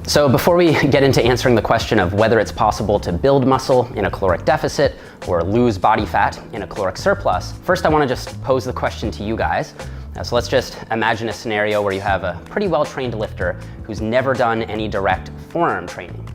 So before we get into answering the question of whether it's possible to build muscle in a caloric deficit or lose body fat in a caloric surplus, first I want to just pose the question to you guys. So let's just imagine a scenario where you have a pretty well-trained lifter who's never done any direct forearm training.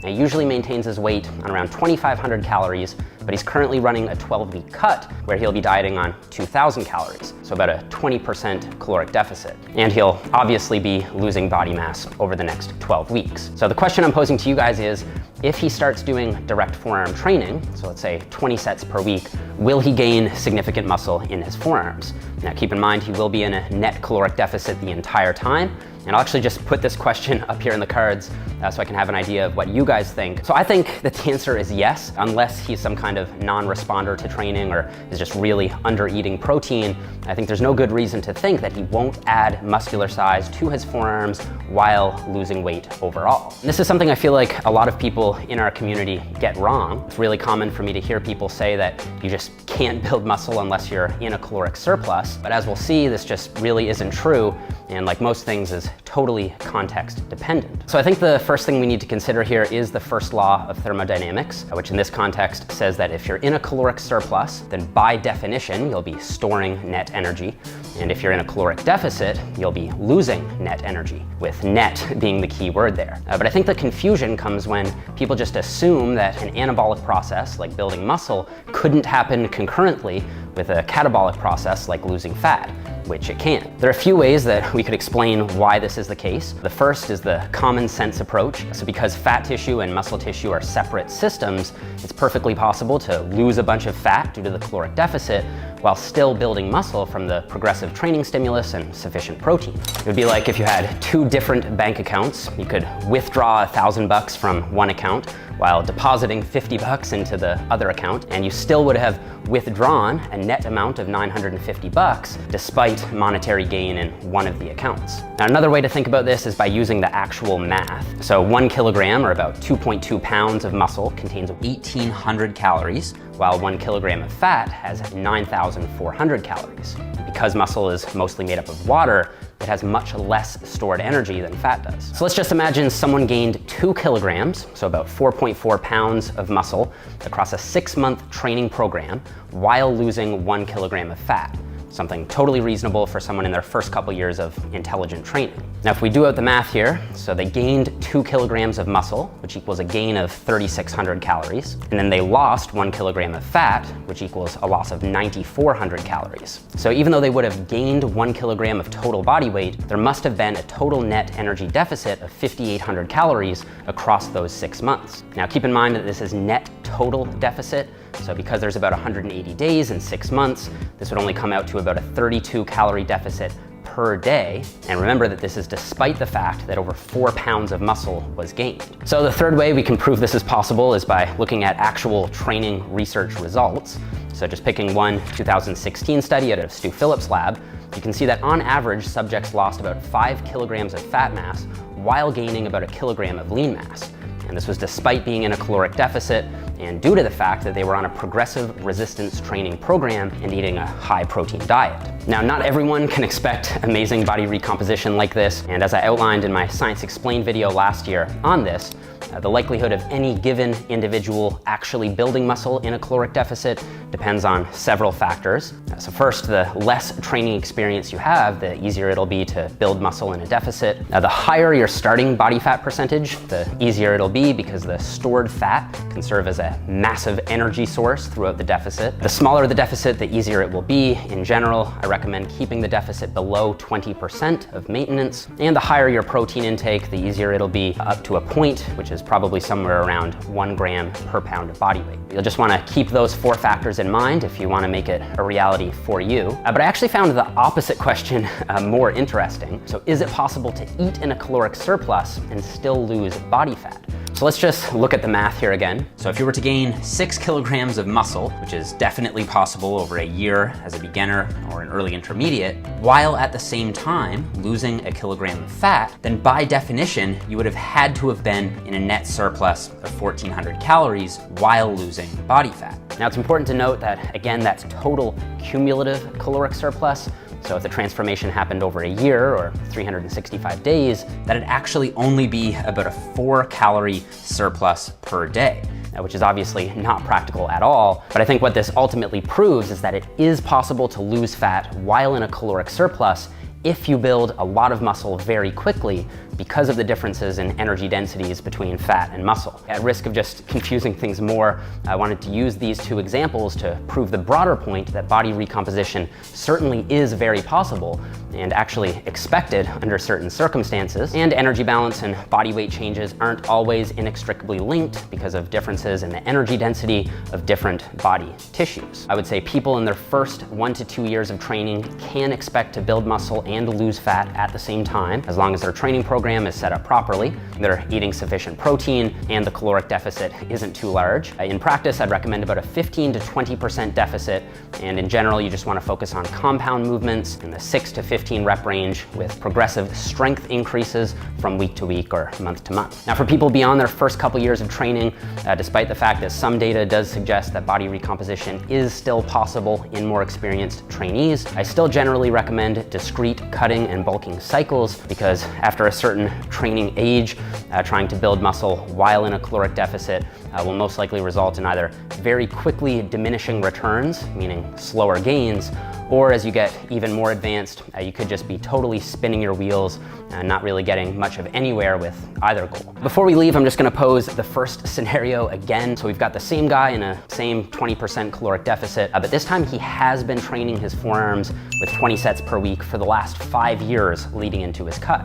Now, he usually maintains his weight on around 2,500 calories, but he's currently running a 12-week cut where he'll be dieting on 2,000 calories, so about a 20% caloric deficit. And he'll obviously be losing body mass over the next 12 weeks. So the question I'm posing to you guys is, if he starts doing direct forearm training, so let's say 20 sets per week, will he gain significant muscle in his forearms? Now keep in mind, he will be in a net caloric deficit the entire time. And I'll actually just put this question up here in the cards so I can have an idea of what you guys think. So I think that the answer is yes, unless he's some kind of non-responder to training or is just really under-eating protein. I think there's no good reason to think that he won't add muscular size to his forearms while losing weight overall. And this is something I feel like a lot of people in our community get wrong. It's really common for me to hear people say that you just can't build muscle unless you're in a caloric surplus. But as we'll see, this just really isn't true. And like most things, is totally context dependent. So I think the first thing we need to consider here is the first law of thermodynamics, which in this context says that if you're in a caloric surplus, then by definition, you'll be storing net energy. And if you're in a caloric deficit, you'll be losing net energy, with net being the key word there. But I think the confusion comes when people just assume that an anabolic process, like building muscle, couldn't happen concurrently with a catabolic process like losing fat, which it can. There are a few ways that we could explain why this is the case. The first is the common sense approach. So because fat tissue and muscle tissue are separate systems, it's perfectly possible to lose a bunch of fat due to the caloric deficit while still building muscle from the progressive training stimulus and sufficient protein. It would be like if you had two different bank accounts. You could withdraw $1,000 from one account while depositing $50 into the other account, and you still would have withdrawn a net amount of $950 despite monetary gain in one of the accounts. Now, another way to think about this is by using the actual math. So 1 kilogram, or about 2.2 pounds of muscle, contains 1,800 calories, while 1 kilogram of fat has 9,400 calories. Because muscle is mostly made up of water, it has much less stored energy than fat does. So let's just imagine someone gained 2 kilograms, so about 4.4 pounds of muscle, across a 6-month training program while losing 1 kilogram of fat. Something totally reasonable for someone in their first couple years of intelligent training. Now, if we do out the math here, so they gained 2 kilograms of muscle, which equals a gain of 3,600 calories, and then they lost 1 kilogram of fat, which equals a loss of 9,400 calories. So even though they would have gained 1 kilogram of total body weight, there must have been a total net energy deficit of 5,800 calories across those 6 months. Now, keep in mind that this is net total deficit. So because there's about 180 days in 6 months, this would only come out to about a 32 calorie deficit per day. And remember that this is despite the fact that over 4 pounds of muscle was gained. So the third way we can prove this is possible is by looking at actual training research results. So just picking one 2016 study out of Stu Phillips' lab, you can see that on average, subjects lost about 5 kilograms of fat mass while gaining about 1 kilogram of lean mass. And this was despite being in a caloric deficit and due to the fact that they were on a progressive resistance training program and eating a high protein diet. Now, not everyone can expect amazing body recomposition like this, and as I outlined in my Science Explained video last year on this, the likelihood of any given individual actually building muscle in a caloric deficit depends on several factors. So first, the less training experience you have, the easier it'll be to build muscle in a deficit. Now, the higher your starting body fat percentage, the easier it'll be because the stored fat can serve as a massive energy source throughout the deficit. The smaller the deficit, the easier it will be. In general, I recommend keeping the deficit below 20% of maintenance. And the higher your protein intake, the easier it'll be up to a point, which is probably somewhere around 1 gram per pound of body weight. You'll just want to keep those 4 factors in mind if you want to make it a reality for you. But I actually found the opposite question more interesting. So is it possible to eat in a caloric surplus and still lose body fat? So let's just look at the math here again. So if you were to gain 6 kilograms of muscle, which is definitely possible over a year as a beginner or an early intermediate, while at the same time losing 1 kilogram of fat, then by definition, you would have had to have been in a net surplus of 1,400 calories while losing body fat. Now, it's important to note that, again, that's total cumulative caloric surplus. So if the transformation happened over a year or 365 days, that'd actually only be about a 4-calorie surplus per day, which is obviously not practical at all. But I think what this ultimately proves is that it is possible to lose fat while in a caloric surplus if you build a lot of muscle very quickly because of the differences in energy densities between fat and muscle. At risk of just confusing things more, I wanted to use these two examples to prove the broader point that body recomposition certainly is very possible and actually expected under certain circumstances. And energy balance and body weight changes aren't always inextricably linked because of differences in the energy density of different body tissues. I would say people in their first 1 to 2 years of training can expect to build muscle and lose fat at the same time, as long as their training program is set up properly, they're eating sufficient protein, and the caloric deficit isn't too large. In practice, I'd recommend about a 15 to 20% deficit, and in general, you just want to focus on compound movements in the 6 to 15 rep range with progressive strength increases from week to week or month to month. Now, for people beyond their first couple years of training, despite the fact that some data does suggest that body recomposition is still possible in more experienced trainees, I still generally recommend discrete cutting and bulking cycles, because after a certain training age, trying to build muscle while in a caloric deficit will most likely result in either very quickly diminishing returns, meaning slower gains, or as you get even more advanced, you could just be totally spinning your wheels and not really getting much of anywhere with either goal. Before we leave, I'm just gonna pose the first scenario again. So we've got the same guy in a same 20% caloric deficit, but this time he has been training his forearms with 20 sets per week for the last 5 years leading into his cut.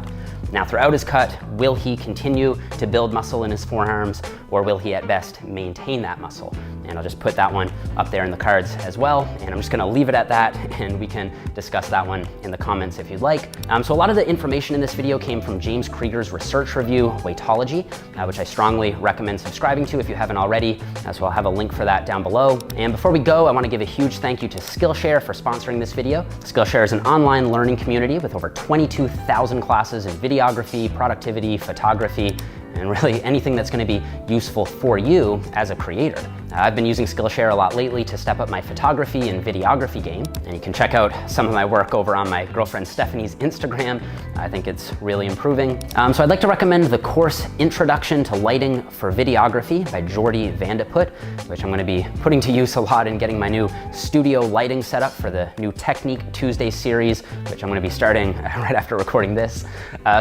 Now, throughout his cut, will he continue to build muscle in his forearms, or will he at best maintain that muscle? And I'll just put that one up there in the cards as well. And I'm just gonna leave it at that, and we can discuss that one in the comments if you'd like. So a lot of the information in this video came from James Krieger's research review, Weightology, which I strongly recommend subscribing to if you haven't already. So I'll have a link for that down below. And before we go, I wanna give a huge thank you to Skillshare for sponsoring this video. Skillshare is an online learning community with over 22,000 classes in videography, productivity, photography, and really anything that's going to be useful for you as a creator. I've been using Skillshare a lot lately to step up my photography and videography game, and you can check out some of my work over on my girlfriend Stephanie's Instagram. I think it's really improving. So I'd like to recommend the course Introduction to Lighting for Videography by Jordi Vandeput, which I'm going to be putting to use a lot in getting my new studio lighting set up for the new Technique Tuesday series, which I'm going to be starting right after recording this.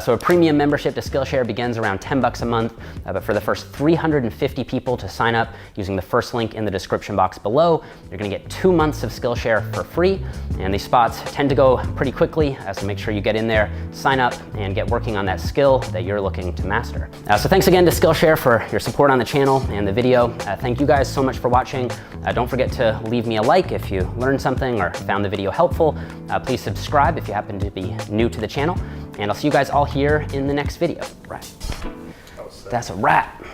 So a premium membership to Skillshare begins around $10 a month, but for the first 350 people to sign up using the first link in the description box below, you're gonna get 2 months of Skillshare for free. And these spots tend to go pretty quickly, so make sure you get in there, sign up, and get working on that skill that you're looking to master. So thanks again to Skillshare for your support on the channel and the video. Thank you guys so much for watching. Don't forget to leave me a like if you learned something or found the video helpful. Please subscribe if you happen to be new to the channel. And I'll see you guys all here in the next video. Right. That's a wrap.